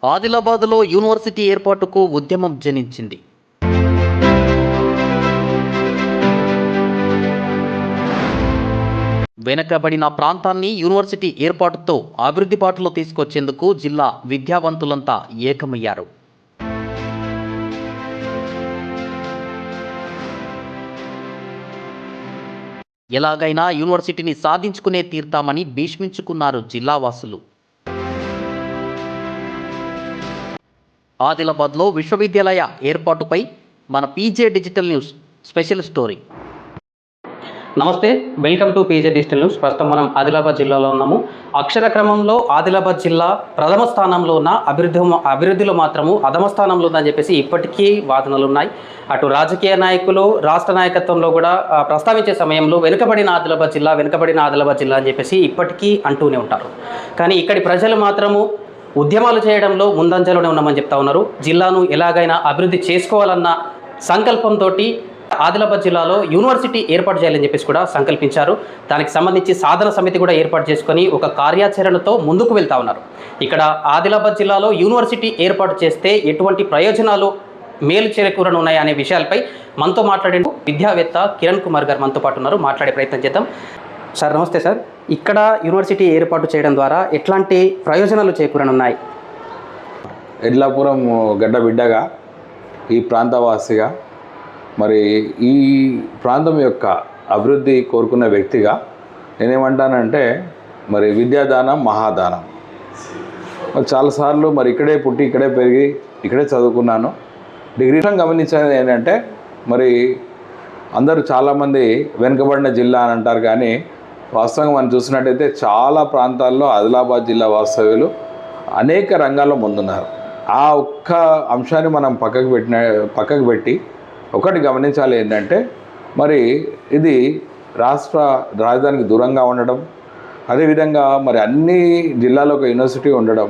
ఆదిలాబాద్లో యూనివర్సిటీ ఏర్పాటుకు ఉద్యమం జనించింది. వెనుకబడిన ప్రాంతాన్ని యూనివర్సిటీ ఏర్పాటుతో అభివృద్ధి బాటలో తీసుకొచ్చేందుకు జిల్లా విద్యావంతులంతా ఏకమయ్యారు. ఎలాగైనా యూనివర్సిటీని సాధించుకునే తీర్తామని భీష్మించుకున్నారు జిల్లావాసులు. ఆదిలాబాద్లో విశ్వవిద్యాలయ ఏర్పాటుపై మన PJ digital news special story. నమస్తే, welcome to PJ digital news. ప్రస్తుతం మనం ఆదిలాబాద్ జిల్లాలో ఉన్నాము. అక్షర క్రమంలో ఆదిలాబాద్ జిల్లా ప్రథమ స్థానంలో ఉన్న అభివృద్ధిలో మాత్రము అధమ స్థానంలో ఉందని చెప్పేసి ఇప్పటికీ వాదనలు ఉన్నాయి. అటు రాజకీయ నాయకులు, రాష్ట్ర నాయకత్వంలో కూడా ప్రస్తావించే సమయంలో వెనుకబడిన ఆదిలాబాద్ జిల్లా అని చెప్పేసి ఇప్పటికీ అంటూనే ఉంటారు. కానీ ఇక్కడి ప్రజలు మాత్రము ఉద్యమాలు చేయడంలో ముందంజలోనే ఉన్నామని చెప్తా ఉన్నారు. జిల్లాను ఎలాగైనా అభివృద్ధి చేసుకోవాలన్న సంకల్పంతో ఆదిలాబాద్ జిల్లాలో యూనివర్సిటీ ఏర్పాటు చేయాలని చెప్పేసి కూడా సంకల్పించారు. దానికి సంబంధించి సాధన సమితి కూడా ఏర్పాటు చేసుకొని ఒక కార్యాచరణతో ముందుకు వెళ్తా ఉన్నారు. ఇక్కడ ఆదిలాబాద్ జిల్లాలో యూనివర్సిటీ ఏర్పాటు చేస్తే ఎటువంటి ప్రయోజనాలు మేలు చేకూరనున్నాయి అనే విషయాలపై మనతో మాట్లాడే విద్యావేత్త కిరణ్ కుమార్ గారు మనతో పాటు ఉన్నారు. మాట్లాడే ప్రయత్నం చేద్దాం. సార్ నమస్తే సార్. ఇక్కడ యూనివర్సిటీ ఏర్పాటు చేయడం ద్వారా ఎట్లాంటి ప్రయోజనాలు చేకూరనున్నాయి? ఎడ్లాపురం గడ్డబిడ్డగా, ఈ ప్రాంతవాసిగా, మరి ఈ ప్రాంతం యొక్క అభివృద్ధి కోరుకున్న వ్యక్తిగా నేనేమంటానంటే, మరి విద్యాదానం మహాదానం. మరి చాలాసార్లు మరి ఇక్కడే పుట్టి, ఇక్కడే పెరిగి, ఇక్కడే చదువుకున్నాను. డిగ్రీ గమనించేది ఏంటంటే, మరి అందరూ చాలామంది వెనుకబడిన జిల్లా అని అంటారు, కానీ వాస్తవంగా మనం చూసినట్టయితే చాలా ప్రాంతాల్లో ఆదిలాబాద్ జిల్లా వాస్తవ్యులు అనేక రంగాల్లో ముందున్నారు. ఆ ఒక్క అంశాన్ని మనం పక్కకు పెట్టి ఒకటి గమనించాలి ఏంటంటే, మరి ఇది రాష్ట్ర రాజధానికి దూరంగా ఉండడం, అదేవిధంగా మరి అన్ని జిల్లాలో ఒక యూనివర్సిటీ ఉండడం,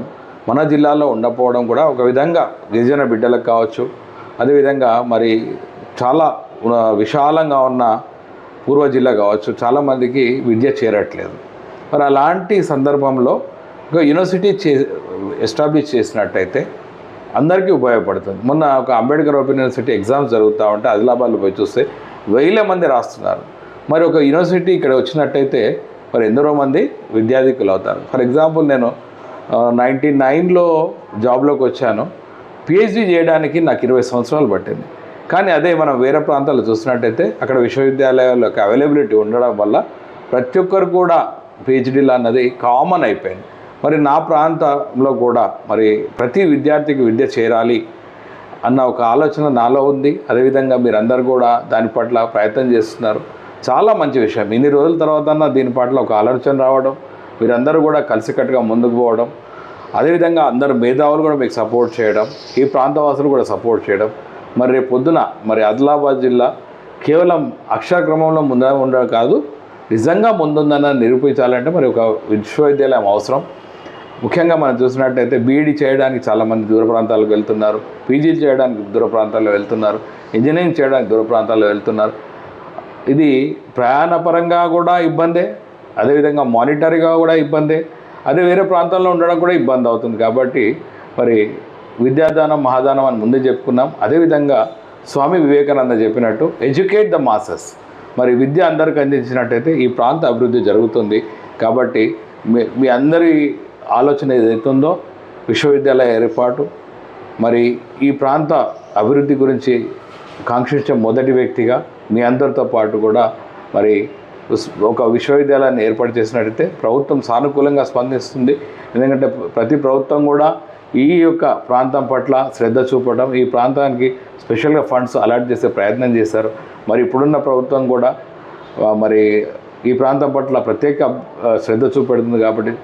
మన జిల్లాలో ఉండకపోవడం కూడా ఒక విధంగా గిరిజన బిడ్డలకు కావచ్చు, అదేవిధంగా మరి చాలా విశాలంగా ఉన్న పూర్వ జిల్లా కావచ్చు, చాలామందికి విద్య చేరట్లేదు. మరి అలాంటి సందర్భంలో ఒక యూనివర్సిటీ ఎస్టాబ్లిష్ చేసినట్టయితే అందరికీ ఉపయోగపడుతుంది. మొన్న ఒక అంబేద్కర్ ఓపెన్ యూనివర్సిటీ ఎగ్జామ్స్ జరుగుతూ ఉంటే ఆదిలాబాద్లో పోయి చూస్తే వేల మంది రాస్తున్నారు. మరి ఒక యూనివర్సిటీ ఇక్కడ వచ్చినట్టయితే మరి ఎందరో మంది విద్యార్థికులు అవుతారు. ఫర్ ఎగ్జాంపుల్, నేను 99లో జాబ్లోకి వచ్చాను. పిహెచ్డీ చేయడానికి నాకు 20 సంవత్సరాలు పట్టింది. కానీ అదే మనం వేరే ప్రాంతాల్లో చూసినట్టయితే అక్కడ విశ్వవిద్యాలయాలకు అవైలబిలిటీ ఉండడం వల్ల ప్రతి ఒక్కరు కూడా పిహెచ్డీలు అన్నది కామన్ అయిపోయింది. మరి నా ప్రాంతంలో కూడా మరి ప్రతి విద్యార్థికి విద్య చేరాలి అన్న ఒక ఆలోచన నాలో ఉంది. అదేవిధంగా మీరందరూ కూడా దాని పట్ల ప్రయత్నం చేస్తున్నారు. చాలా మంచి విషయం. ఇన్ని రోజుల తర్వాత దీని పట్ల ఒక ఆలోచన రావడం, మీరందరూ కూడా కలిసికట్టుగా ముందుకు పోవడం, అదేవిధంగా అందరు మేధావులు కూడా మీకు సపోర్ట్ చేయడం, ఈ ప్రాంతవాసులు కూడా సపోర్ట్ చేయడం, మరి రేపు పొద్దున మరి ఆదిలాబాద్ జిల్లా కేవలం అక్షరక్రమంలో ఉండడం కాదు, నిజంగా ముందుందన్న నిరూపించాలంటే మరి ఒక విశ్వవిద్యాలయం అవసరం. ముఖ్యంగా మనం చూసినట్టయితే బీఈడీ చేయడానికి చాలామంది దూర ప్రాంతాలకు వెళ్తున్నారు, పీజీలు చేయడానికి దూర ప్రాంతాల్లో వెళ్తున్నారు, ఇంజనీరింగ్ చేయడానికి దూర ప్రాంతాల్లో వెళ్తున్నారు. ఇది ప్రయాణపరంగా కూడా ఇబ్బందే, అదేవిధంగా మానిటరీగా కూడా ఇబ్బందే, అదే వేరే ప్రాంతాల్లో ఉండడం కూడా ఇబ్బంది అవుతుంది. కాబట్టి మరి విద్యాదానం మహాదానం అని ముందే చెప్పుకున్నాం. అదేవిధంగా స్వామి వివేకానంద చెప్పినట్టు ఎడ్యుకేట్ ద మాసెస్. మరి విద్య అందరికి అందించినట్టయితే ఈ ప్రాంత అభివృద్ధి జరుగుతుంది. కాబట్టి మీ అందరి ఆలోచన ఏదైతుందో విశ్వవిద్యాలయ ఏర్పాటు, మరి ఈ ప్రాంత అభివృద్ధి గురించి కాంక్షించే మొదటి వ్యక్తిగా మీ అందరితో పాటు కూడా మరి ఒక విశ్వవిద్యాలయాన్ని ఏర్పాటు చేసినట్టయితే ప్రభుత్వం సానుకూలంగా స్పందిస్తుంది. ఎందుకంటే ప్రతి ప్రభుత్వం కూడా ఈ యొక్క ప్రాంతం పట్ల శ్రద్ధ చూపడం, ఈ ప్రాంతానికి స్పెషల్గా ఫండ్స్ అలాట్ చేసే ప్రయత్నం చేశారు. మరి ఇప్పుడున్న ప్రభుత్వం కూడా మరి ఈ ప్రాంతం పట్ల ప్రత్యేక శ్రద్ధ చూపెడుతుంది. కాబట్టి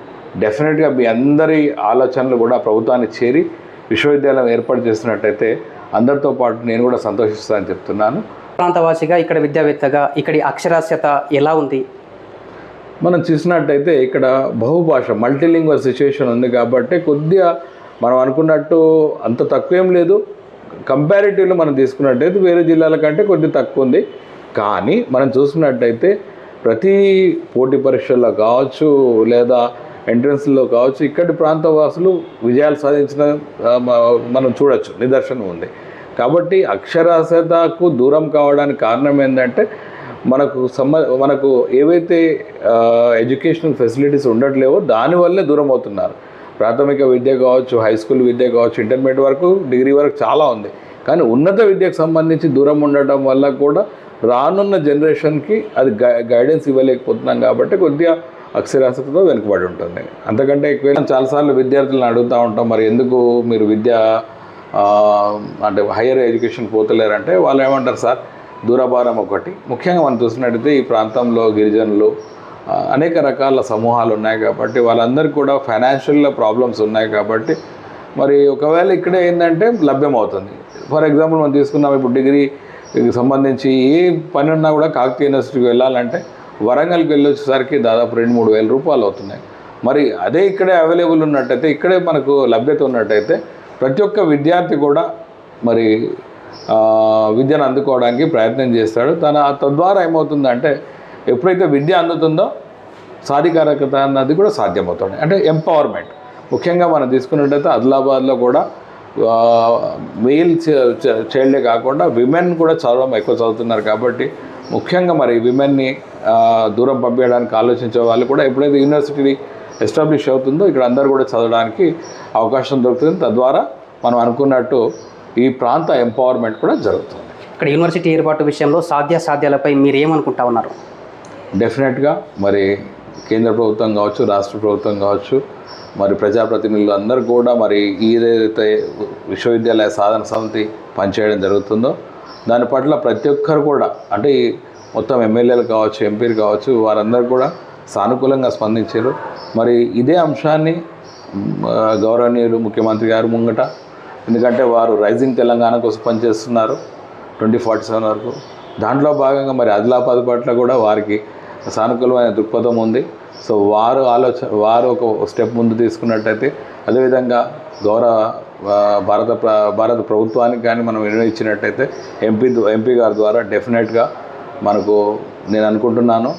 డెఫినెట్గా మీ అందరి ఆలోచనలు కూడా ప్రభుత్వానికి చేరి విశ్వవిద్యాలయం ఏర్పాటు చేసినట్టయితే అందరితో పాటు నేను కూడా సంతోషిస్తానని చెప్తున్నాను. ప్రాంతవాసిగా, ఇక్కడ విద్యావేత్తగా ఇక్కడి అక్షరాస్యత ఎలా ఉంది? మనం చూసినట్టయితే ఇక్కడ బహుభాష మల్టీలింగ్వల్ సిచ్యువేషన్ ఉంది. కాబట్టి కొద్దిగా మనం అనుకున్నట్టు అంత తక్కువేం లేదు. కంపారిటివ్లో మనం తీసుకున్నట్టయితే వేరే జిల్లాల కంటే కొద్ది తక్కువ ఉంది. కానీ మనం చూసుకున్నట్టయితే ప్రతి పోటీ పరీక్షల్లో కావచ్చు, లేదా ఎంట్రన్స్లో కావచ్చు ఇక్కడి ప్రాంత వాసులు విజయాలు సాధించిన మనం చూడొచ్చు, నిదర్శనం ఉంది. కాబట్టి అక్షరాస్యతకు దూరం కావడానికి కారణం ఏంటంటే మనకు ఏవైతే ఎడ్యుకేషనల్ ఫెసిలిటీస్ ఉండట్లేవో దానివల్లే దూరం అవుతున్నారు. ప్రాథమిక విద్య కావచ్చు, హై స్కూల్ విద్య కావచ్చు, ఇంటర్మీడియట్ వరకు, డిగ్రీ వరకు చాలా ఉంది. కానీ ఉన్నత విద్యకు సంబంధించి దూరం ఉండటం వల్ల కూడా రానున్న జనరేషన్కి అది గైడెన్స్ ఇవ్వలేకపోతున్నాం. కాబట్టి కొద్దిగా అక్షరాస్యతతో వెనుకబడి ఉంటుంది. అంతకంటే ఎక్కువ చాలాసార్లు విద్యార్థులను అడుగుతూ ఉంటాం, మరి ఎందుకు మీరు అంటే హయ్యర్ ఎడ్యుకేషన్ పోతలేరంటే వాళ్ళు ఏమంటారు, సార్ దూరభారం ఒకటి. ముఖ్యంగా మనం చూసినట్టయితే ఈ ప్రాంతంలో గిరిజనులు అనేక రకాల సమూహాలు ఉన్నాయి కాబట్టి వాళ్ళందరికీ కూడా ఫైనాన్షియల్ ప్రాబ్లమ్స్ ఉన్నాయి. కాబట్టి మరి ఒకవేళ ఇక్కడే ఏంటంటే లభ్యమవుతుంది. ఫర్ ఎగ్జాంపుల్ మనం తీసుకున్నాం, ఇప్పుడు డిగ్రీకి సంబంధించి ఏ పని ఉన్నా కూడా కాకతీయ యూనివర్సిటీకి వెళ్ళాలంటే వరంగల్కి వెళ్ళొచ్చేసరికి దాదాపు 2-3 వేల రూపాయలు అవుతున్నాయి. మరి అదే ఇక్కడే అవైలబుల్ ఉన్నట్టయితే, ఇక్కడే మనకు లభ్యత ఉన్నట్టయితే ప్రతి ఒక్క విద్యార్థి కూడా మరి విద్యను అందుకోవడానికి ప్రయత్నం చేస్తాడు. తద్వారా ఏమవుతుందంటే ఎప్పుడైతే విద్య అందుతుందో సాధికారకత అన్నది కూడా సాధ్యమవుతుంది. అంటే ఎంపవర్మెంట్. ముఖ్యంగా మనం తీసుకున్నట్టయితే ఆదిలాబాద్లో కూడా మెయిల్ చైల్డే కాకుండా విమెన్ కూడా ఎక్కువ చదువుతున్నారు. కాబట్టి ముఖ్యంగా మరి విమెన్ని దూరం పంపించడానికి ఆలోచించే వాళ్ళు కూడా ఎప్పుడైతే యూనివర్సిటీ ఎస్టాబ్లిష్ అవుతుందో ఇక్కడ అందరూ కూడా చదవడానికి అవకాశం దొరుకుతుంది. తద్వారా మనం అనుకున్నట్టు ఈ ప్రాంత ఎంపవర్మెంట్ కూడా జరుగుతుంది. ఇక్కడ యూనివర్సిటీ ఏర్పాటు విషయంలో సాధ్యాలపై మీరు ఏమనుకుంటా ఉన్నారు? డెఫినెట్గా మరి కేంద్ర ప్రభుత్వం కావచ్చు, రాష్ట్ర ప్రభుత్వం కావచ్చు, మరి ప్రజాప్రతినిధులు అందరూ కూడా మరి ఏదైతే విశ్వవిద్యాలయ సాధన సమితి పనిచేయడం జరుగుతుందో దాని పట్ల ప్రతి ఒక్కరు కూడా, అంటే మొత్తం ఎమ్మెల్యేలు కావచ్చు, ఎంపీలు కావచ్చు, వారందరూ కూడా సానుకూలంగా స్పందించారు. మరి ఇదే అంశాన్ని గౌరవనీయులు ముఖ్యమంత్రి గారు ముంగట, ఎందుకంటే వారు రైజింగ్ తెలంగాణ కోసం పనిచేస్తున్నారు 2047 వరకు. దాంట్లో భాగంగా మరి ఆదిలాబాద్ పట్ల కూడా వారికి సానుకూలమైన దృక్పథం ఉంది. సో వారు ఒక స్టెప్ ముందు తీసుకున్నట్టయితే, అదేవిధంగా భారత ప్రభుత్వానికి కానీ మనం నిర్ణయించినట్టయితే ఎంపీ గారి ద్వారా డెఫినెట్గా నేను అనుకుంటున్నాను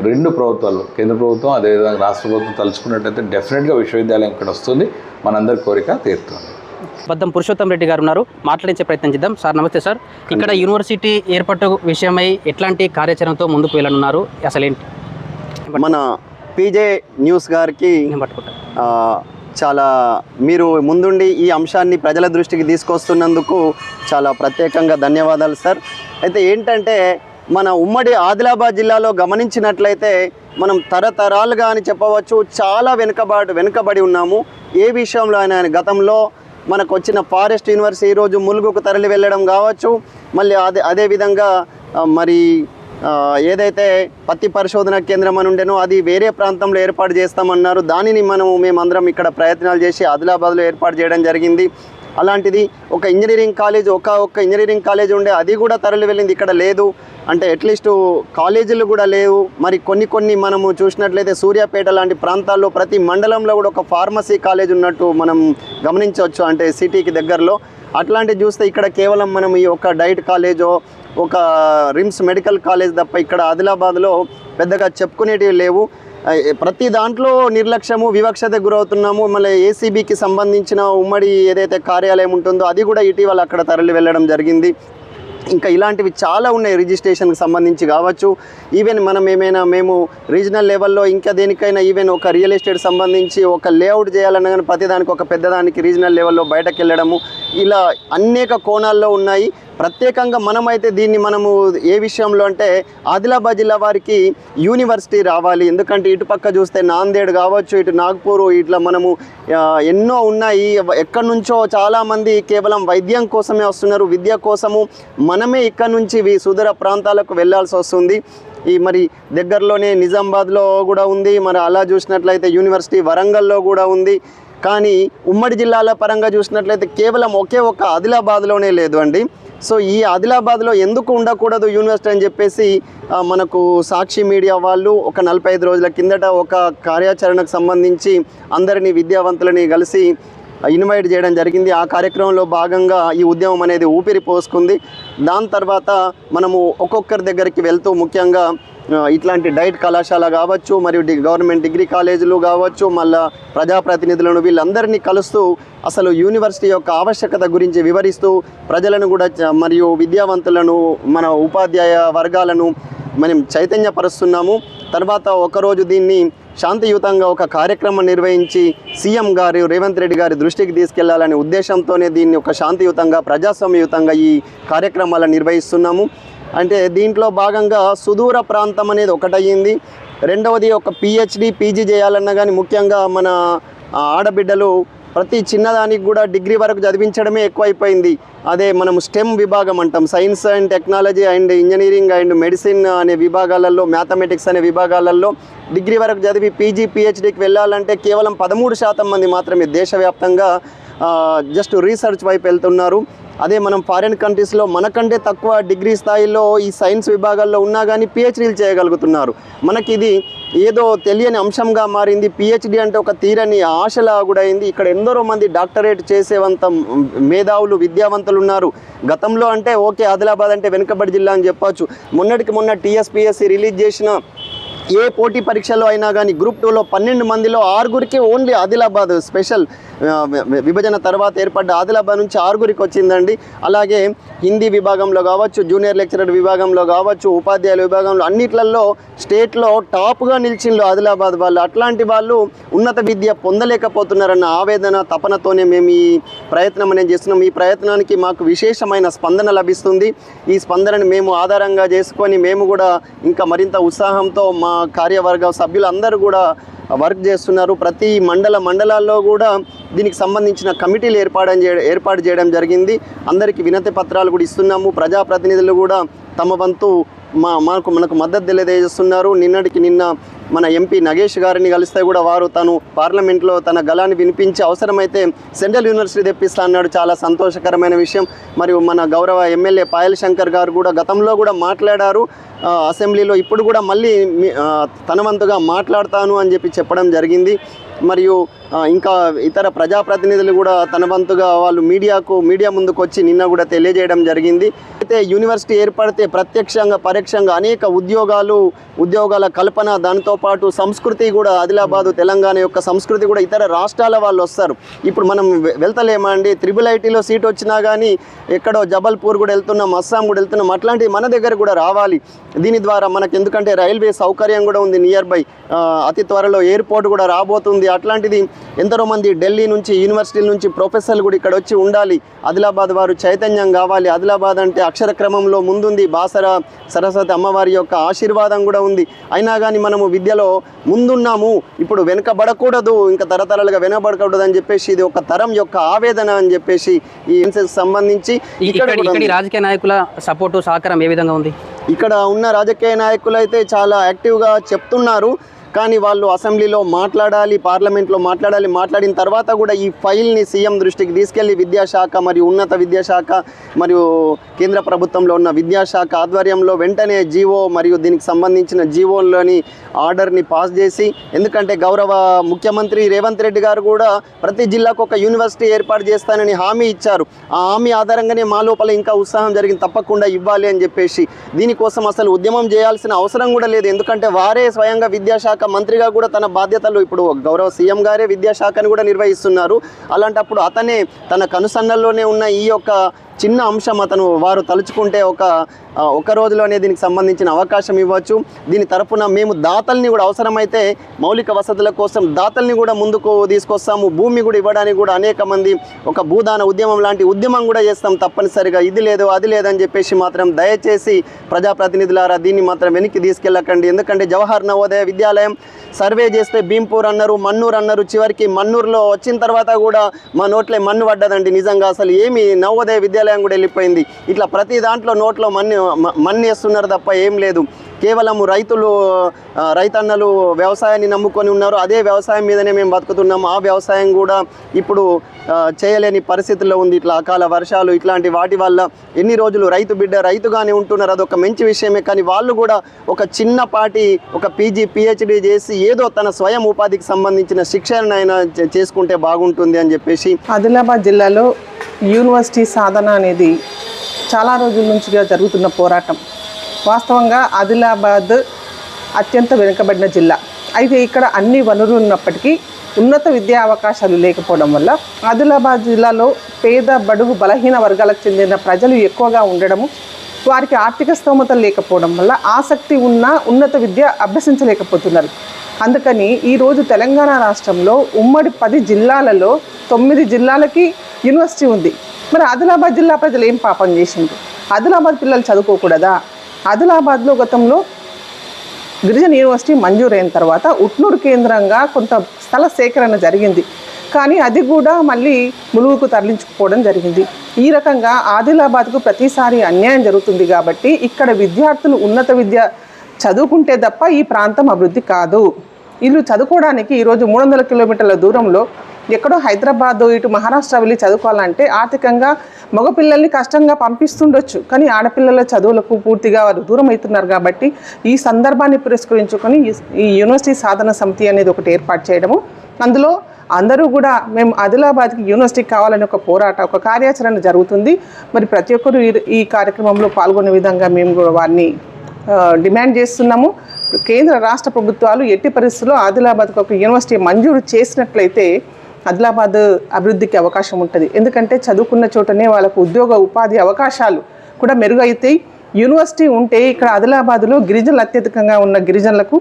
2 ప్రభుత్వాలు, కేంద్ర ప్రభుత్వం అదేవిధంగా రాష్ట్ర ప్రభుత్వం తలుచుకున్నట్టయితే డెఫినెట్గా విశ్వవిద్యాలయం ఇక్కడ వస్తుంది, మనందరి కోరిక తీరుతుంది. బద్దం పురుషోత్తం రెడ్డి గారు ఉన్నారు, మాట్లాడించే ప్రయత్నం చేద్దాం. సార్ నమస్తే సార్. ఇక్కడ యూనివర్సిటీ ఏర్పాటు విషయమై ఎట్లాంటి కార్యాచరణతో ముందుకు వెళ్ళనున్నారు, అసలేంటి? మన పీజే న్యూస్ గారికి చాలా మీరు ముందుండి ఈ అంశాన్ని ప్రజల దృష్టికి తీసుకొస్తున్నందుకు చాలా ప్రత్యేకంగా ధన్యవాదాలు సార్. అయితే ఏంటంటే మన ఉమ్మడి ఆదిలాబాద్ జిల్లాలో గమనించినట్లయితే మనం తరతరాలుగా అని చెప్పవచ్చు చాలా వెనుకబడి ఉన్నాము. ఏ విషయంలో అయినా గతంలో మనకు వచ్చిన ఫారెస్ట్ యూనివర్సిటీ ఈరోజు ములుగుకు తరలి వెళ్ళడం కావచ్చు, మళ్ళీ అదేవిధంగా మరి ఏదైతే పత్తి పరిశోధన కేంద్రం అని ఉండేనో అది వేరే ప్రాంతంలో ఏర్పాటు చేస్తామన్నారు. దానిని మేమందరం ఇక్కడ ప్రయత్నాలు చేసి ఆదిలాబాద్లో ఏర్పాటు చేయడం జరిగింది. అలాంటిది ఒక ఇంజనీరింగ్ కాలేజ్ ఒక్క ఇంజనీరింగ్ కాలేజ్ ఉండే, అది కూడా తరలి వెళ్ళింది, ఇక్కడ లేదు. అంటే అట్లీస్ట్ కాలేజీలు కూడా లేవు. మరి కొన్ని మనము చూసినట్లయితే సూర్యాపేట లాంటి ప్రాంతాల్లో ప్రతి మండలంలో కూడా ఒక ఫార్మసీ కాలేజ్ ఉన్నట్టు మనం గమనించవచ్చు, అంటే సిటీకి దగ్గరలో. అట్లాంటివి చూస్తే ఇక్కడ కేవలం మనం ఈ ఒక డైట్ కాలేజో ఒక రిమ్స్ మెడికల్ కాలేజ్ తప్ప ఇక్కడ ఆదిలాబాద్లో పెద్దగా చెప్పుకునేటివి లేవు. ప్రతి దాంట్లో నిర్లక్ష్యము, వివక్షతకు గురవుతున్నాము. మళ్ళీ ఏసీబీకి సంబంధించిన ఉమ్మడి ఏదైతే కార్యాలయం ఉంటుందో అది కూడా ఇటీవల అక్కడ తరలి వెళ్ళడం జరిగింది. ఇంకా ఇలాంటివి చాలా ఉన్నాయి, రిజిస్ట్రేషన్కి సంబంధించి కావచ్చు. ఈవెన్ మేము రీజనల్ లెవెల్లో ఇంకా దేనికైనా ఈవెన్ ఒక రియల్ ఎస్టేట్ సంబంధించి ఒక లేఅవుట్ చేయాలన్నా కానీ ప్రతిదానికి ఒక పెద్దదానికి రీజనల్ లెవెల్లో బయటకు వెళ్ళడము, ఇలా అనేక కోణాల్లో ఉన్నాయి. ప్రత్యేకంగా మనమైతే దీన్ని ఏ విషయంలో అంటే ఆదిలాబాద్ జిల్లా వారికి యూనివర్సిటీ రావాలి. ఎందుకంటే ఇటుపక్క చూస్తే నాందేడ్ కావచ్చు, ఇటు నాగ్పూర్, ఇట్లా మనము ఎన్నో ఉన్నాయి. ఎక్కడి నుంచో చాలామంది కేవలం వైద్యం కోసమే వస్తున్నారు, విద్య కోసము. మనమే ఇక్కడ నుంచి సుదూర ప్రాంతాలకు వెళ్ళాల్సి వస్తుంది. మరి దగ్గరలోనే నిజామాబాద్లో కూడా ఉంది, మరి అలా చూసినట్లయితే యూనివర్సిటీ వరంగల్లో కూడా ఉంది. కానీ ఉమ్మడి జిల్లాల పరంగా చూసినట్లయితే కేవలం ఒక ఆదిలాబాద్లోనే లేదు అండి. సో ఈ ఆదిలాబాద్లో ఎందుకు ఉండకూడదు యూనివర్సిటీ అని చెప్పేసి మనకు సాక్షి మీడియా వాళ్ళు ఒక 45 రోజుల కిందట ఒక కార్యాచరణకు సంబంధించి అందరినీ విద్యావంతులని కలిసి ఇన్వైట్ చేయడం జరిగింది. ఆ కార్యక్రమంలో భాగంగా ఈ ఉద్యమం అనేది ఊపిరి పోసుకుంది. దాని తర్వాత మనము ఒక్కొక్కరి దగ్గరికి వెళ్తూ ముఖ్యంగా ఇట్లాంటి డైట్ కళాశాల కావచ్చు, మరియు గవర్నమెంట్ డిగ్రీ కాలేజీలు కావచ్చు, మళ్ళా ప్రజాప్రతినిధులను వీళ్ళందరినీ కలుస్తూ అసలు యూనివర్సిటీ యొక్క ఆవశ్యకత గురించి వివరిస్తూ ప్రజలను కూడా మరియు విద్యావంతులను మన ఉపాధ్యాయ వర్గాలను మనం చైతన్యపరుస్తున్నాము. తర్వాత ఒకరోజు దీన్ని శాంతియుతంగా ఒక కార్యక్రమం నిర్వహించి సీఎం గారు రేవంత్ రెడ్డి గారి దృష్టికి తీసుకెళ్లాలనే ఉద్దేశంతోనే దీన్ని ఒక శాంతియుతంగా ప్రజాస్వామ్యయుతంగా ఈ కార్యక్రమాలను నిర్వహిస్తున్నాము. అంటే దీంట్లో భాగంగా సుదూర ప్రాంతం అనేది ఒకటయ్యింది. రెండవది ఒక పిహెచ్డి పీజీ చేయాలన్నా కానీ ముఖ్యంగా మన ఆడబిడ్డలు ప్రతి చిన్నదానికి కూడా డిగ్రీ వరకు చదివించడమే ఎక్కువైపోయింది. అదే మనం స్టెమ్ విభాగం అంటాం, science and technology and engineering and medicine అనే విభాగాలలో, మ్యాథమెటిక్స్ అనే విభాగాలలో డిగ్రీ వరకు చదివి పీజీ పిహెచ్డీకి వెళ్ళాలంటే కేవలం 13% మంది మాత్రమే దేశవ్యాప్తంగా జస్ట్ రీసెర్చ్ వైపు వెళ్తున్నారు. అదే మనం ఫారిన్ కంట్రీస్లో మనకంటే తక్కువ డిగ్రీ స్థాయిలో ఈ సైన్స్ విభాగాల్లో ఉన్నా కానీ పిహెచ్డీలు చేయగలుగుతున్నారు. మనకి ఇది ఏదో తెలియని అంశంగా మారింది. పిహెచ్డీ అంటే ఒక తీరని ఆశలా కూడా అయింది. ఇక్కడ ఎందరో మంది డాక్టరేట్ చేసేవంత మేధావులు విద్యావంతులు ఉన్నారు. గతంలో అంటే ఓకే ఆదిలాబాద్ అంటే వెనుకబడి జిల్లా అని చెప్పొచ్చు. మొన్నటికి మొన్న టీఎస్పీఎస్సీ రిలీజ్ చేసిన ఏ పోటీ పరీక్షలో అయినా కానీ గ్రూప్ 2లో 12 మందిలో 6గురికి ఓన్లీ ఆదిలాబాద్ స్పెషల్ విభజన తర్వాత ఏర్పడ్డ ఆదిలాబాద్ నుంచి 6గురికి వచ్చిందండి. అలాగే హిందీ విభాగంలో కావచ్చు, జూనియర్ లెక్చరర్ విభాగంలో కావచ్చు, ఉపాధ్యాయుల విభాగంలో అన్నిట్లలో స్టేట్లో టాప్గా నిలిచిండ్రు ఆదిలాబాద్ వాళ్ళు. అట్లాంటి వాళ్ళు ఉన్నత విద్య పొందలేకపోతున్నారన్న ఆవేదన తపనతోనే మేము ఈ ప్రయత్నం అనేది చేస్తున్నాం. ఈ ప్రయత్నానికి మాకు విశేషమైన స్పందన లభిస్తుంది. ఈ స్పందనని మేము ఆధారంగా చేసుకొని మేము కూడా ఇంకా మరింత ఉత్సాహంతో మా కార్యవర్గ సభ్యులందరూ కూడా వర్క్ చేస్తున్నారు. ప్రతి మండలాల్లో కూడా దీనికి సంబంధించిన కమిటీలు ఏర్పాటు చేయడం జరిగింది. అందరికీ వినతి పత్రాలు కూడా ఇస్తున్నాము. ప్రజాప్రతినిధులు కూడా తమ వంతు మనకు మద్దతు తెలియజేస్తున్నారు. నిన్న మన ఎంపీ నగేష్ గారిని కలిస్తే కూడా వారు తను పార్లమెంట్లో తన గళాన్ని వినిపించి అవసరమైతే సెంట్రల్ యూనివర్సిటీ తెప్పిస్తా అన్నాడు. చాలా సంతోషకరమైన విషయం. మరియు మన గౌరవ ఎమ్మెల్యే పాయల్ శంకర్ గారు కూడా గతంలో కూడా మాట్లాడారు అసెంబ్లీలో. ఇప్పుడు కూడా మళ్ళీ తన వంతుగా మాట్లాడతాను అని చెప్పడం జరిగింది. మరియు ఇంకా ఇతర ప్రజాప్రతినిధులు కూడా తన వంతుగా వాళ్ళు మీడియా ముందుకు వచ్చి నిన్న కూడా తెలియజేయడం జరిగింది. అయితే యూనివర్సిటీ ఏర్పడితే ప్రత్యక్షంగా పరోక్షంగా అనేక ఉద్యోగాల కల్పన, దానితో పాటు సంస్కృతి కూడా ఆదిలాబాదు తెలంగాణ యొక్క సంస్కృతి కూడా ఇతర రాష్ట్రాల వాళ్ళు వస్తారు. ఇప్పుడు మనం వెళ్తలేమా అండి? IIITలో సీట్ వచ్చినా కానీ ఎక్కడో జబల్పూర్ కూడా వెళ్తున్నాం, అస్సాం కూడా వెళ్తున్నాం. అట్లాంటివి మన దగ్గర కూడా రావాలి. దీని ద్వారా మనకు ఎందుకంటే రైల్వే సౌకర్యం కూడా ఉంది నియర్ బై, అతి త్వరలో ఎయిర్పోర్ట్ కూడా రాబోతుంది. అట్లాంటిది ఎందరో మంది ఢిల్లీ నుంచి యూనివర్సిటీల నుంచి ప్రొఫెసర్లు కూడా ఇక్కడ వచ్చి ఉండాలి. ఆదిలాబాద్ వారు చైతన్యం కావాలి. ఆదిలాబాద్ అంటే అక్షర క్రమంలో ముందుంది. బాసర సరస్వతి అమ్మవారి యొక్క ఆశీర్వాదం కూడా ఉంది. అయినా కానీ మనము విద్యలో ముందున్నాము, ఇప్పుడు వెనుకబడకూడదు, ఇంకా తరతరాలుగా వెనుకబడకూడదు అని చెప్పేసి ఇది ఒక తరం యొక్క ఆవేదన అని చెప్పేసి ఈ సంబంధించి ఇక్కడ రాజకీయ నాయకుల సపోర్టు సహకారం ఏ విధంగా ఉంది? ఇక్కడ ఉన్న రాజకీయ నాయకులు అయితే చాలా యాక్టివ్గా చెప్తున్నారు. కానీ వాళ్ళు అసెంబ్లీలో మాట్లాడాలి, పార్లమెంట్లో మాట్లాడాలి. మాట్లాడిన తర్వాత కూడా ఈ ఫైల్ని సీఎం దృష్టికి తీసుకెళ్లి విద్యాశాఖ మరియు ఉన్నత విద్యాశాఖ మరియు కేంద్ర ప్రభుత్వంలో ఉన్న విద్యాశాఖ ఆధ్వర్యంలో వెంటనే జీవో మరియు దీనికి సంబంధించిన జీవోలోని ఆర్డర్ని పాస్ చేసి, ఎందుకంటే గౌరవ ముఖ్యమంత్రి రేవంత్ రెడ్డి గారు కూడా ప్రతి జిల్లాకు ఒక యూనివర్సిటీ ఏర్పాటు చేస్తానని హామీ ఇచ్చారు. ఆ హామీ ఆధారంగానే మా లోపల ఇంకా ఉత్సాహం జరిగింది, తప్పకుండా ఇవ్వాలి అని చెప్పేసి. దీనికోసం అసలు ఉద్యమం చేయాల్సిన అవసరం కూడా లేదు. ఎందుకంటే వారే స్వయంగా విద్యాశాఖ మంత్రిగా కూడా తన బాధ్యతలు, ఇప్పుడు గౌరవ సీఎం గారే విద్యాశాఖను కూడా నిర్వహిస్తున్నారు. అలాంటప్పుడు అతనే తన కనుసన్నల్లోనే ఉన్న ఈ యొక్క చిన్న అంశం వారు తలుచుకుంటే ఒక రోజులోనే దీనికి సంబంధించిన అవకాశం ఇవ్వచ్చు. దీని తరపున మేము దాతల్ని కూడా అవసరమైతే మౌలిక వసతుల కోసం దాతల్ని కూడా ముందుకు తీసుకొస్తాము. భూమి కూడా ఇవ్వడానికి కూడా అనేక మంది ఒక భూదాన ఉద్యమం లాంటి ఉద్యమం కూడా చేస్తాం తప్పనిసరిగా. ఇది లేదు అది లేదని చెప్పేసి మాత్రం దయచేసి ప్రజాప్రతినిధులారా దీన్ని మాత్రం వెనక్కి తీసుకెళ్ళకండి. ఎందుకంటే జవహర్ నవోదయ విద్యాలయం సర్వే చేస్తే భీంపూర్ అన్నారు, మన్నూరు అన్నారు. చివరికి మన్నూరులో వచ్చిన తర్వాత కూడా మా నోట్లే మన్ను పడ్డదండి. నిజంగా అసలు ఏమి నవోదయ విద్యాలయం కూడా వెళ్ళిపోయింది. ఇట్లా ప్రతి దాంట్లో నోట్లో మన్ను వేస్తున్నారు తప్ప ఏం లేదు. కేవలం రైతన్నలు వ్యవసాయాన్ని నమ్ముకొని ఉన్నారు. అదే వ్యవసాయం మీదనే మేము బతుకుతున్నాము. ఆ వ్యవసాయం కూడా ఇప్పుడు చేయలేని పరిస్థితుల్లో ఉంది. ఇట్లా అకాల వర్షాలు ఇట్లాంటి వాటి వల్ల ఎన్ని రోజులు రైతు బిడ్డ రైతుగానే ఉంటున్నారు. అదొక మంచి విషయమే. కానీ వాళ్ళు కూడా ఒక చిన్నపాటి ఒక పీజీ పిహెచ్డీ చేసి ఏదో తన స్వయం ఉపాధికి సంబంధించిన శిక్షణ అయినా చేసుకుంటే బాగుంటుంది అని చెప్పేసి. ఆదిలాబాద్ జిల్లాలో యూనివర్సిటీ సాధన అనేది చాలా రోజుల నుంచిగా జరుగుతున్న పోరాటం. వాస్తవంగా ఆదిలాబాద్ అత్యంత వెనుకబడిన జిల్లా. అయితే ఇక్కడ అన్ని వనరులు ఉన్నప్పటికీ ఉన్నత విద్యా అవకాశాలు లేకపోవడం వల్ల ఆదిలాబాద్ జిల్లాలో పేద బడుగు బలహీన వర్గాలకు చెందిన ప్రజలు ఎక్కువగా ఉండడము, వారికి ఆర్థిక స్తోమత లేకపోవడం వల్ల ఆసక్తి ఉన్న ఉన్నత విద్య అభ్యసించలేకపోతున్నారు. అందుకని ఈరోజు తెలంగాణ రాష్ట్రంలో ఉమ్మడి 10 జిల్లాలలో 9 జిల్లాలకి యూనివర్సిటీ ఉంది. మరి ఆదిలాబాద్ జిల్లా ప్రజలు ఏం పాపం చేసింది? ఆదిలాబాద్ పిల్లలు చదువుకోకూడదా? ఆదిలాబాద్లో గతంలో గిరిజన యూనివర్సిటీ మంజూరైన తర్వాత ఉట్నూరు కేంద్రంగా కొంత స్థల సేకరణ జరిగింది. కానీ అది కూడా మళ్ళీ ములుగుకు తరలించుకుపోవడం జరిగింది. ఈ రకంగా ఆదిలాబాద్కు ప్రతిసారి అన్యాయం జరుగుతుంది. కాబట్టి ఇక్కడ విద్యార్థులు ఉన్నత విద్య చదువుకుంటే తప్ప ఈ ప్రాంతం అభివృద్ధి కాదు. వీళ్ళు చదువుకోవడానికి ఈరోజు 300 కిలోమీటర్ల దూరంలో ఎక్కడో హైదరాబాద్ ఇటు మహారాష్ట్ర వెళ్ళి చదువుకోవాలంటే ఆర్థికంగా మగపిల్లల్ని కష్టంగా పంపిస్తుండొచ్చు. కానీ ఆడపిల్లల చదువులకు పూర్తిగా వారు దూరం అవుతున్నారు. కాబట్టి ఈ సందర్భాన్ని పురస్కరించుకొని ఈ యూనివర్సిటీ సాధన సమితి అనేది ఒకటి ఏర్పాటు చేయడము, అందులో అందరూ కూడా మేము ఆదిలాబాద్కి యూనివర్సిటీ కావాలని ఒక కార్యాచరణ జరుగుతుంది. మరి ప్రతి ఒక్కరు ఈ కార్యక్రమంలో పాల్గొనే విధంగా మేము కూడా వారిని డిమాండ్ చేస్తున్నాము. కేంద్ర రాష్ట్ర ప్రభుత్వాలు ఎట్టి పరిస్థితుల్లో ఆదిలాబాద్కు ఒక యూనివర్సిటీ మంజూరు చేసినట్లయితే ఆదిలాబాద్ అభివృద్ధికి అవకాశం ఉంటుంది. ఎందుకంటే చదువుకున్న చోటనే వాళ్ళకు ఉద్యోగ ఉపాధి అవకాశాలు కూడా మెరుగైతాయి. యూనివర్సిటీ ఉంటే ఇక్కడ ఆదిలాబాద్లో గిరిజనులు అత్యధికంగా ఉన్న గిరిజనులకు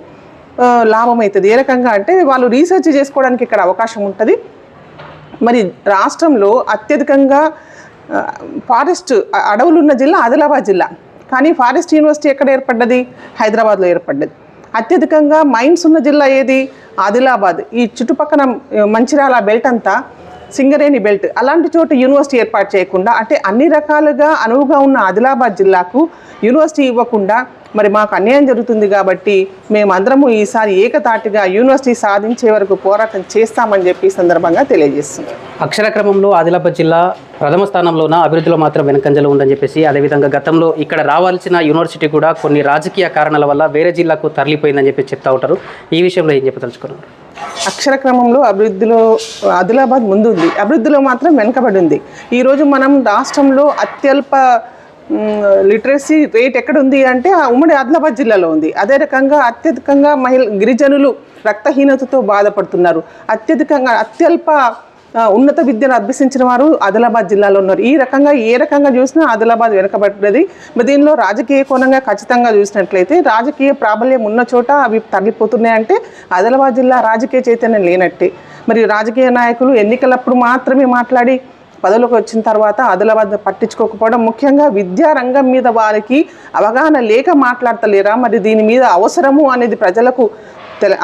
లాభం అవుతుంది. ఏ రకంగా అంటే వాళ్ళు రీసెర్చ్ చేసుకోవడానికి ఇక్కడ అవకాశం ఉంటుంది. మరి రాష్ట్రంలో అత్యధికంగా ఫారెస్ట్ అడవులు ఉన్న జిల్లా ఆదిలాబాద్ జిల్లా. కానీ ఫారెస్ట్ యూనివర్సిటీ ఎక్కడ ఏర్పడ్డది? హైదరాబాద్లో ఏర్పడ్డది. అత్యధికంగా మైన్స్ ఉన్న జిల్లా ఏది? ఆదిలాబాద్. ఈ చుట్టుపక్కల మంచిర్యాల బెల్ట్ అంతా సింగరేణి బెల్ట్. అలాంటి చోట యూనివర్సిటీ ఏర్పాటు చేయకుండా, అంటే అన్ని రకాలుగా అనువుగా ఉన్న ఆదిలాబాద్ జిల్లాకు యూనివర్సిటీ ఇవ్వకుండా మరి మాకు అన్యాయం జరుగుతుంది. కాబట్టి మేమందరము ఈసారి ఏకతాటిగా యూనివర్సిటీ సాధించే వరకు పోరాటం చేస్తామని చెప్పి సందర్భంగా తెలియజేస్తున్నాం. అక్షర క్రమంలో ఆదిలాబాద్ జిల్లా ప్రథమ స్థానంలోన, అభివృద్ధిలో మాత్రం వెనుకంజలో ఉందని చెప్పేసి, అదేవిధంగా గతంలో ఇక్కడ రావాల్సిన యూనివర్సిటీ కూడా కొన్ని రాజకీయ కారణాల వల్ల వేరే జిల్లాకు తరలిపోయిందని చెప్పి చెప్తా ఉంటారు. ఈ విషయంలో ఏం చెప్పదలుచుకున్నారు? అక్షర క్రమంలో అభివృద్ధిలో ఆదిలాబాద్ ముందు ఉంది, అభివృద్ధిలో మాత్రం వెనుకబడి ఉంది. ఈరోజు మనం రాష్ట్రంలో అత్యల్ప లిటరసీ రేట్ ఎక్కడ ఉంది అంటే ఉమ్మడి ఆదిలాబాద్ జిల్లాలో ఉంది. అదే రకంగా అత్యధికంగా గిరిజనులు రక్తహీనతతో బాధపడుతున్నారు. అత్యల్ప ఉన్నత విద్యను అభ్యసించిన వారు ఆదిలాబాద్ జిల్లాలో ఉన్నారు. ఈ రకంగా ఏ రకంగా చూసినా ఆదిలాబాద్ వెనుకబడ్డది. మరి దీనిలో రాజకీయ కోణంగా ఖచ్చితంగా చూసినట్లయితే రాజకీయ ప్రాబల్యం ఉన్న చోట అవి తరలిపోతున్నాయంటే ఆదిలాబాద్ జిల్లా రాజకీయ చైతన్యం లేనట్టే. మరి రాజకీయ నాయకులు ఎన్నికలప్పుడు మాత్రమే మాట్లాడి పదవులకు వచ్చిన తర్వాత ఆదిలాబాద్ పట్టించుకోకపోవడం, ముఖ్యంగా విద్యా రంగం మీద వారికి అవగాహన లేక మాట్లాడతలేరా? మరి దీని మీద అవసరము అనేది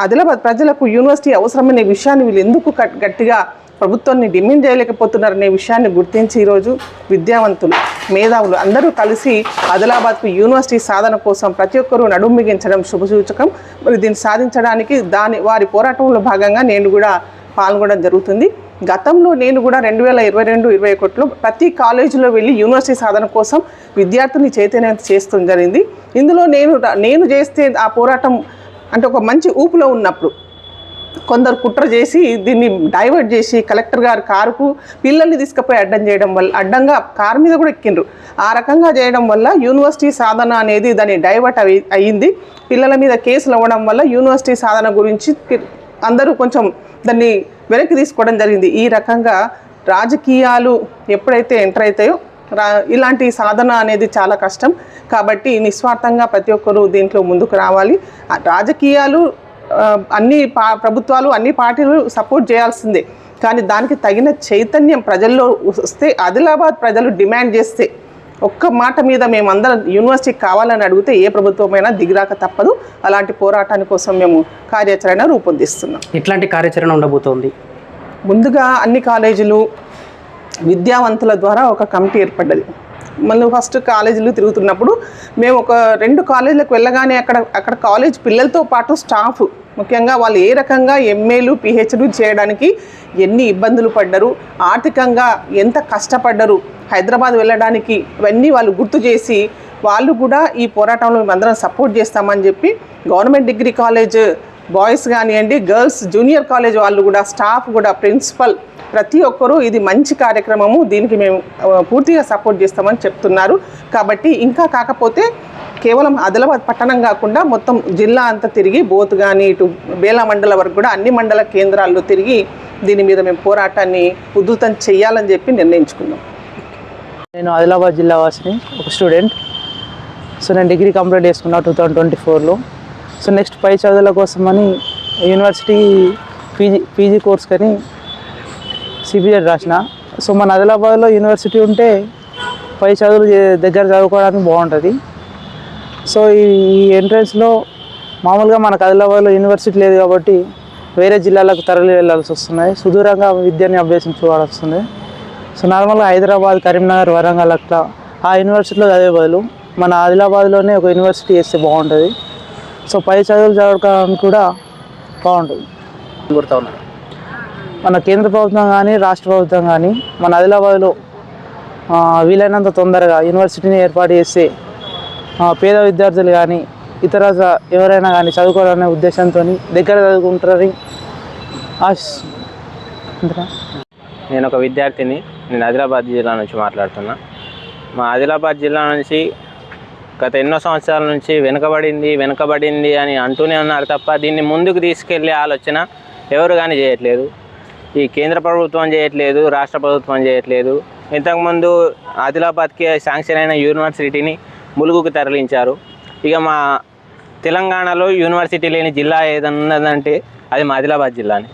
ఆదిలాబాద్ ప్రజలకు యూనివర్సిటీ అవసరమనే విషయాన్ని వీళ్ళు ఎందుకు గట్టిగా ప్రభుత్వాన్ని డిమాండ్ చేయలేకపోతున్నారనే విషయాన్ని గుర్తించి ఈరోజు విద్యావంతులు, మేధావులు అందరూ కలిసి ఆదిలాబాద్కు యూనివర్సిటీ సాధన కోసం ప్రతి ఒక్కరూ నడుం బిగించడం శుభసూచకం. మరి దీన్ని సాధించడానికి వారి పోరాటంలో భాగంగా నేను కూడా పాల్గొనడం జరుగుతుంది. గతంలో నేను కూడా 2022-21లో ప్రతి కాలేజీలో వెళ్ళి యూనివర్సిటీ సాధన కోసం విద్యార్థుల్ని చైతన్యం చేస్తూ జరిగింది. ఇందులో నేను చేస్తే ఆ పోరాటం అంటే ఒక మంచి ఊపులో ఉన్నప్పుడు కొందరు కుట్ర చేసి దీన్ని డైవర్ట్ చేసి కలెక్టర్ గారు కారుకు పిల్లల్ని తీసుకుపోయి అడ్డంగా కారు మీద కూడా ఎక్కిండ్రు. ఆ రకంగా చేయడం వల్ల యూనివర్సిటీ సాధన అనేది దాన్ని డైవర్ట్ అయ్యింది. పిల్లల మీద కేసులు అవ్వడం వల్ల యూనివర్సిటీ సాధన గురించి అందరూ కొంచెం దాన్ని వెనక్కి తీసుకోవడం జరిగింది. ఈ రకంగా రాజకీయాలు ఎప్పుడైతే ఎంటర్ అవుతాయో ఇలాంటి సాధన అనేది చాలా కష్టం. కాబట్టి నిస్వార్థంగా ప్రతి ఒక్కరూ దీంట్లో ముందుకు రావాలి. రాజకీయాలు ప్రభుత్వాలు అన్ని పార్టీలు సపోర్ట్ చేయాల్సిందే. కానీ దానికి తగిన చైతన్యం ప్రజల్లో వస్తే, ఆదిలాబాద్ ప్రజలు డిమాండ్ చేస్తే, ఒక్క మాట మీద మేమందరం యూనివర్సిటీ కావాలని అడిగితే ఏ ప్రభుత్వమైనా దిగిరాక తప్పదు. అలాంటి పోరాటాని కోసం మేము కార్యాచరణ రూపొందిస్తున్నాం. ఇట్లాంటి కార్యాచరణ ఉండబోతోంది. ముందుగా అన్ని కాలేజీలు విద్యావంతుల ద్వారా ఒక కమిటీ ఏర్పడ్డది. మనం ఫస్ట్ కాలేజీలు తిరుగుతున్నప్పుడు మేము ఒక 2 కాలేజీలకు వెళ్ళగానే అక్కడ కాలేజ్ పిల్లలతో పాటు స్టాఫ్, ముఖ్యంగా వాళ్ళు ఏ రకంగా ఎంఏలు పిహెచ్డీ చేయడానికి ఎన్ని ఇబ్బందులు పడ్డారు, ఆర్థికంగా ఎంత కష్టపడ్డారు, హైదరాబాద్ వెళ్ళడానికి ఇవన్నీ వాళ్ళు గుర్తు చేసి వాళ్ళు కూడా ఈ పోరాటంలో మేమందరం సపోర్ట్ చేస్తామని చెప్పి గవర్నమెంట్ డిగ్రీ కాలేజ్ బాయ్స్ కానివ్వండి, గర్ల్స్ జూనియర్ కాలేజ్ వాళ్ళు కూడా, స్టాఫ్ కూడా, ప్రిన్సిపల్ ప్రతి ఒక్కరూ ఇది మంచి కార్యక్రమము, దీనికి మేము పూర్తిగా సపోర్ట్ చేస్తామని చెప్తున్నారు. కాబట్టి ఇంకా కాకపోతే కేవలం ఆదిలాబాద్ పట్టణం కాకుండా మొత్తం జిల్లా అంతా తిరిగి బోత్ కానీ ఇటు బేలా మండల వరకు కూడా అన్ని మండల కేంద్రాల్లో తిరిగి దీని మీద మేము పోరాటాన్ని ఉధృతం చేయాలని చెప్పి నిర్ణయించుకున్నాం. నేను ఆదిలాబాద్ జిల్లా వాసిని, ఒక స్టూడెంట్. సో నేను డిగ్రీ కంప్లీట్ చేసుకున్నా 2024లో. సో నెక్స్ట్ పై చదువుల కోసమని యూనివర్సిటీ పీజీ కోర్స్ కానీ సిబిజెడ్ రాసిన. సో మన ఆదిలాబాద్లో యూనివర్సిటీ ఉంటే పై చదువులు దగ్గర చదువుకోవడానికి బాగుంటుంది. సో ఈ ఎంట్రన్స్లో మామూలుగా మనకు ఆదిలాబాద్లో యూనివర్సిటీ లేదు కాబట్టి వేరే జిల్లాలకు తరలి వెళ్ళాల్సి వస్తున్నాయి, సుదూరంగా విద్యని అభ్యసించుకోవాల్సి వస్తుంది. సో నార్మల్గా హైదరాబాద్, కరీంనగర్, వరంగల్ అట్లా ఆ యూనివర్సిటీలో చదివే బదులు మన ఆదిలాబాద్లోనే ఒక యూనివర్సిటీ చేస్తే బాగుంటుంది. సో పై చదువులు చదవడానికి కూడా బాగుంటుంది. గుర్తు ఉన్నారు. మన కేంద్ర ప్రభుత్వం కానీ రాష్ట్ర ప్రభుత్వం కానీ మన ఆదిలాబాద్లో వీలైనంత తొందరగా యూనివర్సిటీని ఏర్పాటు చేస్తే పేద విద్యార్థులు కానీ ఇతర ఎవరైనా కానీ చదువుకోవాలనే ఉద్దేశంతో దగ్గర చదువుకుంటారని ఆశిస్తున్నాను. నేను ఒక విద్యార్థిని. నేను ఆదిలాబాద్ జిల్లా నుంచి మాట్లాడుతున్నా. మా ఆదిలాబాద్ జిల్లా నుంచి గత ఎన్నో సంవత్సరాల నుంచి వెనుకబడింది అని అంటూనే ఉన్నారు తప్ప దీన్ని ముందుకు తీసుకెళ్లే ఆలోచన ఎవరు కానీ చేయట్లేదు. ఈ కేంద్ర ప్రభుత్వం చేయట్లేదు, రాష్ట్ర ప్రభుత్వం చేయట్లేదు. ఇంతకుముందు ఆదిలాబాద్కి శాంక్షన్ అయిన యూనివర్సిటీని ములుగుకు తరలించారు. ఇక మా తెలంగాణలో యూనివర్సిటీ లేని జిల్లా ఏదన్నా ఉన్నదంటే అది మా ఆదిలాబాద్ జిల్లానే.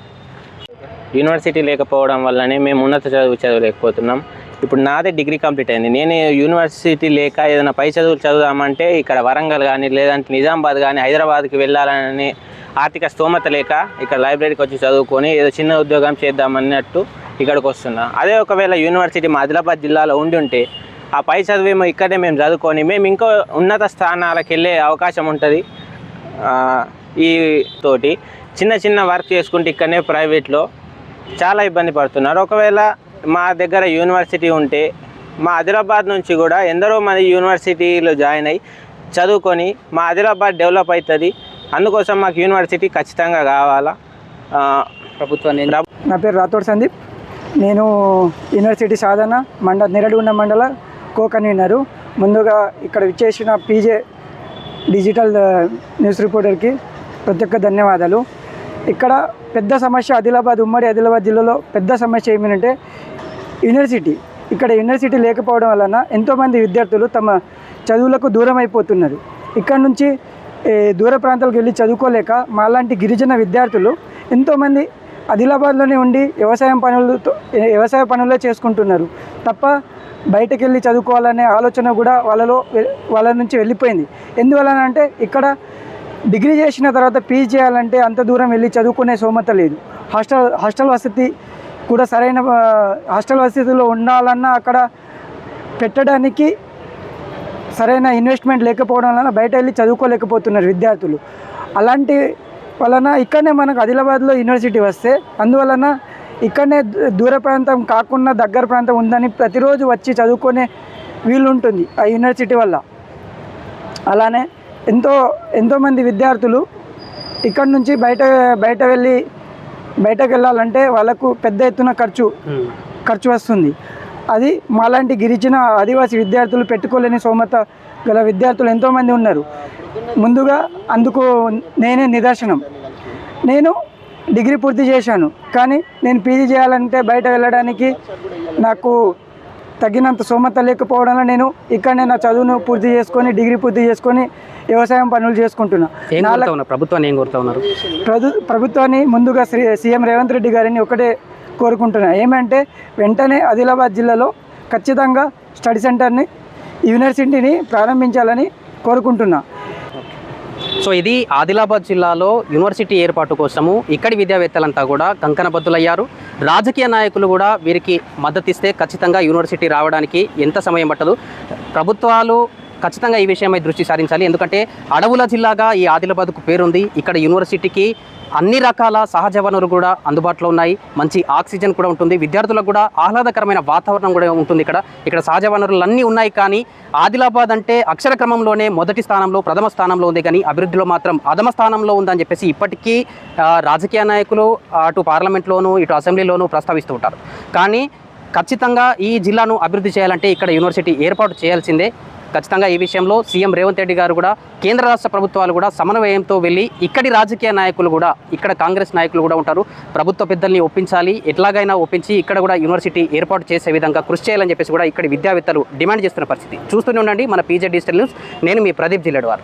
యూనివర్సిటీ లేకపోవడం వల్లనే మేము ఉన్నత చదవలేకపోతున్నాం. ఇప్పుడు నాదే డిగ్రీ కంప్లీట్ అయింది. నేను యూనివర్సిటీ లేక ఏదైనా పై చదువులు చదువుదామంటే ఇక్కడ వరంగల్ కానీ లేదంటే నిజామాబాద్ కానీ హైదరాబాద్కి వెళ్ళాలని ఆర్థిక స్తోమత లేక ఇక్కడ లైబ్రరీకి వచ్చి చదువుకొని ఏదో చిన్న ఉద్యోగం చేద్దామన్నట్టు ఇక్కడికి వస్తున్నా. అదే ఒకవేళ యూనివర్సిటీ మా ఆదిలాబాద్ జిల్లాలో ఉండి ఉంటే ఆ పై చదువేమో ఇక్కడే మేము చదువుకొని మేము ఇంకో ఉన్నత స్థానాలకు వెళ్ళే అవకాశం ఉంటుంది. ఈ తోటి చిన్న వర్క్ చేసుకుంటే ఇక్కడనే ప్రైవేట్లో చాలా ఇబ్బంది పడుతున్నారు. ఒకవేళ మా దగ్గర యూనివర్సిటీ ఉంటే మా ఆదిలాబాద్ నుంచి కూడా ఎందరో మంది యూనివర్సిటీలో జాయిన్ అయ్యి చదువుకొని మా ఆదిలాబాద్ డెవలప్ అవుతుంది. అందుకోసం మాకు యూనివర్సిటీ ఖచ్చితంగా కావాలా. ప్రభుత్వాన్ని నా పేరు రాథోడ్ సందీప్. నేను యూనివర్సిటీ సాధన నెరడిగుండ మండల కన్వీనరు. ముందుగా ఇక్కడ విచ్చేసిన పీజే డిజిటల్ న్యూస్ రిపోర్టర్కి ప్రత్యేక ధన్యవాదాలు. ఇక్కడ పెద్ద సమస్య ఉమ్మడి ఆదిలాబాద్ జిల్లాలో పెద్ద సమస్య ఏమిటంటే యూనివర్సిటీ. ఇక్కడ యూనివర్సిటీ లేకపోవడం వలన ఎంతోమంది విద్యార్థులు తమ చదువులకు దూరం అయిపోతున్నారు. ఇక్కడ నుంచి దూర ప్రాంతాలకు వెళ్ళి చదువుకోలేక మాలాంటి గిరిజన విద్యార్థులు ఎంతోమంది ఆదిలాబాద్లోనే ఉండి వ్యవసాయ పనులే చేసుకుంటున్నారు తప్ప బయటకు వెళ్ళి చదువుకోవాలనే ఆలోచన కూడా వాళ్ళ నుంచి వెళ్ళిపోయింది. ఎందువలన అంటే ఇక్కడ డిగ్రీ చేసిన తర్వాత పీజీ చేయాలంటే అంత దూరం వెళ్ళి చదువుకునే స్తోమత లేదు. హాస్టల్ వసతి కూడా సరైన హాస్టల్ వసతిలో ఉండాలన్నా అక్కడ పెట్టడానికి సరైన ఇన్వెస్ట్మెంట్ లేకపోవడం వలన బయట వెళ్ళి చదువుకోలేకపోతున్నారు విద్యార్థులు. అలాంటి వలన ఇక్కడనే మనకు ఆదిలాబాద్లో యూనివర్సిటీ వస్తే అందువలన ఇక్కడనే దూర ప్రాంతం కాకుండా దగ్గర ప్రాంతం ఉందని ప్రతిరోజు వచ్చి చదువుకునే వీలు ఉంటుంది ఆ యూనివర్సిటీ వల్ల. అలానే ఎంతోమంది విద్యార్థులు ఇక్కడ నుంచి బయటకు వెళ్ళాలంటే వాళ్ళకు పెద్ద ఎత్తున ఖర్చు వస్తుంది. అది మాలాంటి గిరిజన ఆదివాసీ విద్యార్థులు పెట్టుకోలేని స్తోమత గల విద్యార్థులు ఎంతోమంది ఉన్నారు. ముందుగా అందుకు నేనే నిదర్శనం. నేను డిగ్రీ పూర్తి చేశాను, కానీ నేను పీజీ చేయాలంటే బయట వెళ్ళడానికి నాకు తగినంత స్తోమత లేకపోవడం వల్ల నేను ఇక్కడనే నా చదువును పూర్తి చేసుకొని డిగ్రీ పూర్తి చేసుకొని వ్యవసాయం పనులు చేసుకుంటున్నా. ప్రభుత్వాన్ని ముందుగా సీఎం రేవంత్ రెడ్డి గారిని ఒకటే కోరుకుంటున్నా, ఏమంటే వెంటనే ఆదిలాబాద్ జిల్లాలో ఖచ్చితంగా స్టడీ సెంటర్ని యూనివర్సిటీని ప్రారంభించాలని కోరుకుంటున్నా. సో ఇది ఆదిలాబాద్ జిల్లాలో యూనివర్సిటీ ఏర్పాటు కోసము ఇక్కడి విద్యావేత్తలంతా కూడా కంకణబద్దులయ్యారు. రాజకీయ నాయకులు కూడా వీరికి మద్దతు ఇస్తే ఖచ్చితంగా యూనివర్సిటీ రావడానికి ఎంత సమయం పట్టదు. ప్రభుత్వాలు ఖచ్చితంగా ఈ విషయమై దృష్టి సారించాలి. ఎందుకంటే అడవుల జిల్లాగా ఈ ఆదిలాబాద్కు పేరుంది. ఇక్కడ యూనివర్సిటీకి అన్ని రకాల సహజ వనరులు కూడా అందుబాటులో ఉన్నాయి. మంచి ఆక్సిజన్ కూడా ఉంటుంది. విద్యార్థులకు కూడా ఆహ్లాదకరమైన వాతావరణం కూడా ఉంటుంది. ఇక్కడ సహజ వనరులు అన్నీ ఉన్నాయి. కానీ ఆదిలాబాద్ అంటే అక్షర క్రమంలోనే మొదటి స్థానంలో, ప్రథమ స్థానంలో ఉంది. కానీ అభివృద్ధిలో మాత్రం అధమ స్థానంలో ఉందని చెప్పేసి ఇప్పటికీ రాజకీయ నాయకులు అటు పార్లమెంట్లోనూ ఇటు అసెంబ్లీలోనూ ప్రస్తావిస్తూ ఉంటారు. కానీ ఖచ్చితంగా ఈ జిల్లాను అభివృద్ధి చేయాలంటే ఇక్కడ యూనివర్సిటీ ఏర్పాటు చేయాల్సిందే. ఖచ్చితంగా ఈ విషయంలో సీఎం రేవంత్ రెడ్డి గారు కూడా, కేంద్ర రాష్ట్ర ప్రభుత్వాలు కూడా సమన్వయంతో వెళ్ళి ఇక్కడి రాజకీయ నాయకులు కూడా, ఇక్కడ కాంగ్రెస్ నాయకులు కూడా ఉంటారు, ప్రభుత్వ పెద్దల్ని ఒప్పించాలి, ఎట్లాగైనా ఒప్పించి ఇక్కడ కూడా యూనివర్సిటీ ఏర్పాటు చేసే విధంగా కృషి చేయాలని చెప్పేసి కూడా ఇక్కడి విద్యావేత్తలు డిమాండ్ చేస్తున్న పరిస్థితి. చూస్తూనే ఉండండి మన పీజే డిజిటల్ న్యూస్. నేను మీ ప్రదీప్ జిల్లెడ్వార్.